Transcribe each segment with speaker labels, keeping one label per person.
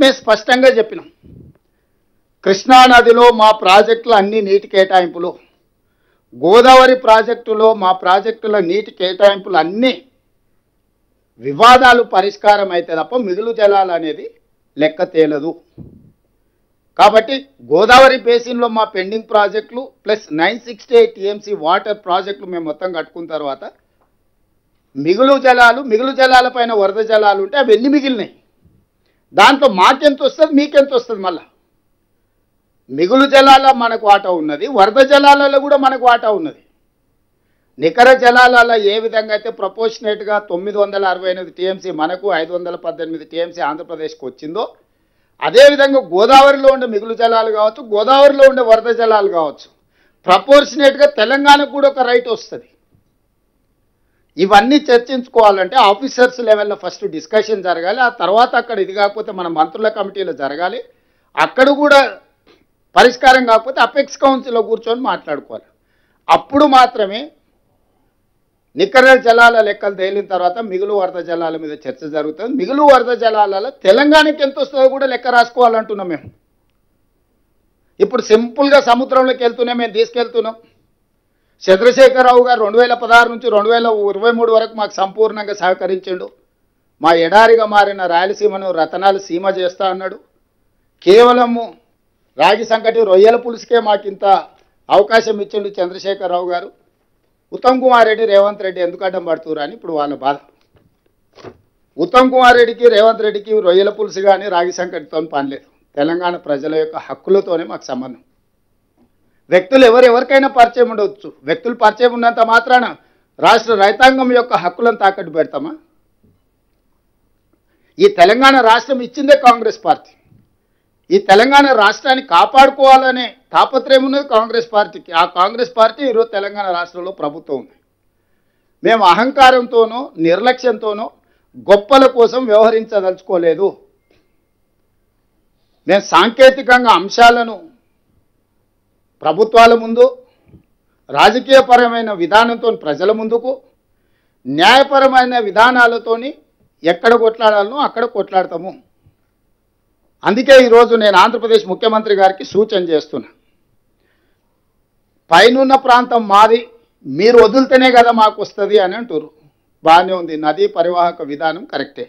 Speaker 1: మేము స్పష్టంగా చెప్పినాం, కృష్ణానదిలో మా ప్రాజెక్టులు అన్ని నీటి కేటాయింపులు, గోదావరి ప్రాజెక్టులో మా ప్రాజెక్టుల నీటి కేటాయింపులు అన్నీ వివాదాలు పరిష్కారం అయితే తప్ప మిగులు జలాలు అనేది లెక్క తేలదు. కాబట్టి గోదావరి బేసిన్లో మా పెండింగ్ ప్రాజెక్టులు ప్లస్ 968 టీఎంసీ వాటర్ ప్రాజెక్టులు మేము మొత్తం కట్టుకున్న తర్వాత మిగులు జలాలపైన వరద జలాలు ఉంటే అవి ఎన్ని మిగిలినాయి, దాంట్లో మాకెంత వస్తుంది మీకెంత వస్తుంది, మళ్ళా మిగులు జలాల మనకు వాటా ఉన్నది, వరద జలాలలో కూడా మనకు వాటా ఉన్నది. నికర జలాలలో ఏ విధంగా అయితే ప్రపోర్షనేట్గా 968 టీఎంసీ మనకు 518 టీఎంసీ ఆంధ్రప్రదేశ్కి వచ్చిందో అదేవిధంగా గోదావరిలో ఉండే మిగులు జలాలు కావచ్చు, గోదావరిలో ఉండే వరద జలాలు కావచ్చు, ప్రపోర్షనేట్గా తెలంగాణకు కూడా ఒక రైట్ వస్తుంది. ఇవన్నీ చర్చించుకోవాలంటే ఆఫీసర్స్ లెవెల్లో ఫస్ట్ డిస్కషన్ జరగాలి, ఆ తర్వాత అక్కడ ఇది కాకపోతే మన మంత్రుల కమిటీలో జరగాలి, అక్కడ కూడా పరిష్కారం కాకపోతే అపెక్స్ కౌన్సిల్లో కూర్చొని మాట్లాడుకోవాలి. అప్పుడు మాత్రమే నికర జలాల లెక్కలు తేలిన తర్వాత మిగులు వరద జలాల మీద చర్చ జరుగుతుంది. మిగులు వరద జలాలలో తెలంగాణకి ఎంత వస్తుందో కూడా లెక్క రాసుకోవాలంటున్నాం మేము. ఇప్పుడు సింపుల్గా సముద్రంలోకి వెళ్తూనే మేము తీసుకెళ్తున్నాం. చంద్రశేఖరరావు గారు 2016 నుంచి 2023 వరకు మాకు సంపూర్ణంగా సహకరించిండు. మా ఎడారిగా మారిన రాయలసీమను రతనాల సీమ చేస్తా అన్నాడు. కేవలము రాగి సంకటి రొయ్యల పులుసుకే మాకు ఇంత అవకాశం ఇచ్చిండు చంద్రశేఖరరావు గారు. ఉత్తమ్ కుమార్ రెడ్డి రేవంత్ రెడ్డి ఎందుకు అడ్డం పడుతున్నారు అని ఇప్పుడు వాళ్ళ బాధ. ఉత్తమ్ కుమార్ రెడ్డికి రేవంత్ రెడ్డికి రొయ్యల పులుసు కానీ రాగి సంకటితో పని లేదు. తెలంగాణ ప్రజల యొక్క హక్కులతోనే మాకు సంబంధం. వ్యక్తులు ఎవరికైనా పరిచయం ఉండవచ్చు, వ్యక్తులు పరిచయం ఉన్నంత మాత్రాన రాష్ట్ర రైతాంగం యొక్క హక్కులను తాకట్టు పెడతామా? ఈ తెలంగాణ రాష్ట్రం ఇచ్చిందే కాంగ్రెస్ పార్టీ. ఈ తెలంగాణ రాష్ట్రాన్ని కాపాడుకోవాలనే తాపత్రయం ఉన్నది కాంగ్రెస్ పార్టీకి. ఆ కాంగ్రెస్ పార్టీ ఈరోజు తెలంగాణ రాష్ట్రంలో ప్రభుత్వం ఉంది. మేము అహంకారంతోనో నిర్లక్ష్యంతోనో గొప్పల కోసం వ్యవహరించదలుచుకోలేదు. మేము సాంకేతికంగా అంశాలను ప్రభుత్వాల ముందు, రాజకీయపరమైన విధానంతో ప్రజల ముందుకు, న్యాయపరమైన విధానాలతోని ఎక్కడ కొట్లాడాలనో అక్కడ కొట్లాడతాము. అందుకే ఈరోజు నేను ఆంధ్రప్రదేశ్ ముఖ్యమంత్రి గారికి సూచన చేస్తున్నా. పైనున్న ప్రాంతం మాది, మీరు వదిలితేనే కదా మాకు వస్తుంది అని అంటారు. బాగానే ఉంది, నదీ పరివాహక విధానం కరెక్టే.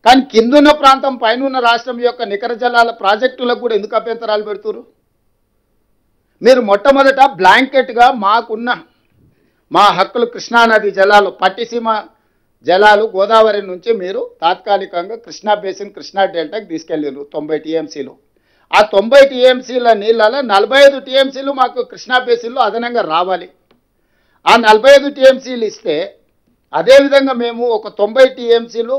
Speaker 1: కానీ కిందున్న ప్రాంతం పైనున్న రాష్ట్రం యొక్క నికర జలాల ప్రాజెక్టులకు కూడా ఎందుకు అభ్యంతరాలు పెడుతున్నారు? మీరు మొట్టమొదట బ్లాంకెట్గా మాకున్న మా హక్కులు కృష్ణానది జలాలు, పట్టిసీమ జలాలు గోదావరి నుంచి మీరు తాత్కాలికంగా కృష్ణా బేసిన్ కృష్ణా డెల్టాకి తీసుకెళ్ళారు 90 టీఎంసీలు. ఆ 90 టీఎంసీల నీళ్ళలో 45 టీఎంసీలు మాకు కృష్ణా బేసిన్లో అదనంగా రావాలి. ఆ 45 టీఎంసీలు ఇస్తే అదేవిధంగా మేము ఒక 90 టీఎంసీలు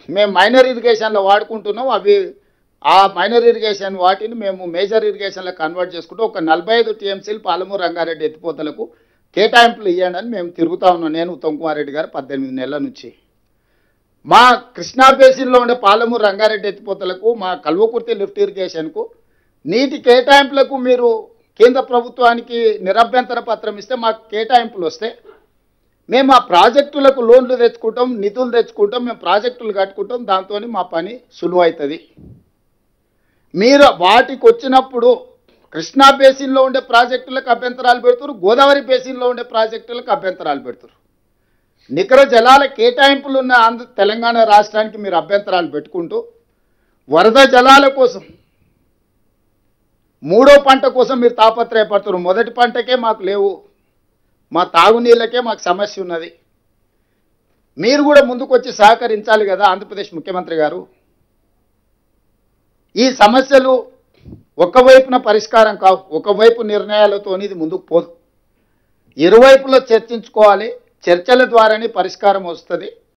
Speaker 1: మేము మైనర్ ఇరిగేషన్లో వాడుకుంటున్నాం. అవి ఆ మైనర్ ఇరిగేషన్ వాటిని మేము మేజర్ ఇరిగేషన్లో కన్వర్ట్ చేసుకుంటూ ఒక 45 టీఎంసీలు పాలమూరు రంగారెడ్డి ఎత్తిపోతలకు కేటాయింపులు ఇవ్వండి అని మేము తిరుగుతూ ఉన్నాం. నేను ఉత్తమ్ కుమార్ రెడ్డి గారు 18 నెలల నుంచి మా కృష్ణా బేసిన్లో ఉండే పాలమూరు రంగారెడ్డి ఎత్తిపోతలకు, మా కల్వకుర్తి లిఫ్ట్ ఇరిగేషన్కు నీటి కేటాయింపులకు మీరు కేంద్ర ప్రభుత్వానికి నిరభ్యంతర పత్రం ఇస్తే మాకు కేటాయింపులు వస్తే మేము ఆ ప్రాజెక్టులకు లోన్లు తెచ్చుకుంటాం, నిధులు తెచ్చుకుంటాం, మేము ప్రాజెక్టులు కట్టుకుంటాం. దాంతో మా పని సులువవుతుంది. మీరు వాటికి వచ్చినప్పుడు కృష్ణా బేసిన్లో ఉండే ప్రాజెక్టులకు అభ్యంతరాలు పెడుతున్నారు, గోదావరి బేసిన్లో ఉండే ప్రాజెక్టులకు అభ్యంతరాలు పెడుతున్నారు. నికర జలాల కేటాయింపులు ఉన్న తెలంగాణ రాష్ట్రానికి మీరు అభ్యంతరాలు పెట్టుకుంటూ వరద జలాల కోసం మూడో పంట కోసం మీరు తాపత్రయపడుతున్నారు. మొదటి పంటకే మాకు లేవు, మా తాగునీళ్ళకే మాకు సమస్య ఉన్నది. మీరు కూడా ముందుకు వచ్చి సహకరించాలి కదా ఆంధ్రప్రదేశ్ ముఖ్యమంత్రి గారు. ఈ సమస్యలు ఒకవైపున పరిష్కారం కావు, ఒకవైపు నిర్ణయాలతో ఇది ముందుకు పోదు. ఇరువైపులో చర్చించుకోవాలి, చర్చల ద్వారానే పరిష్కారం వస్తుంది.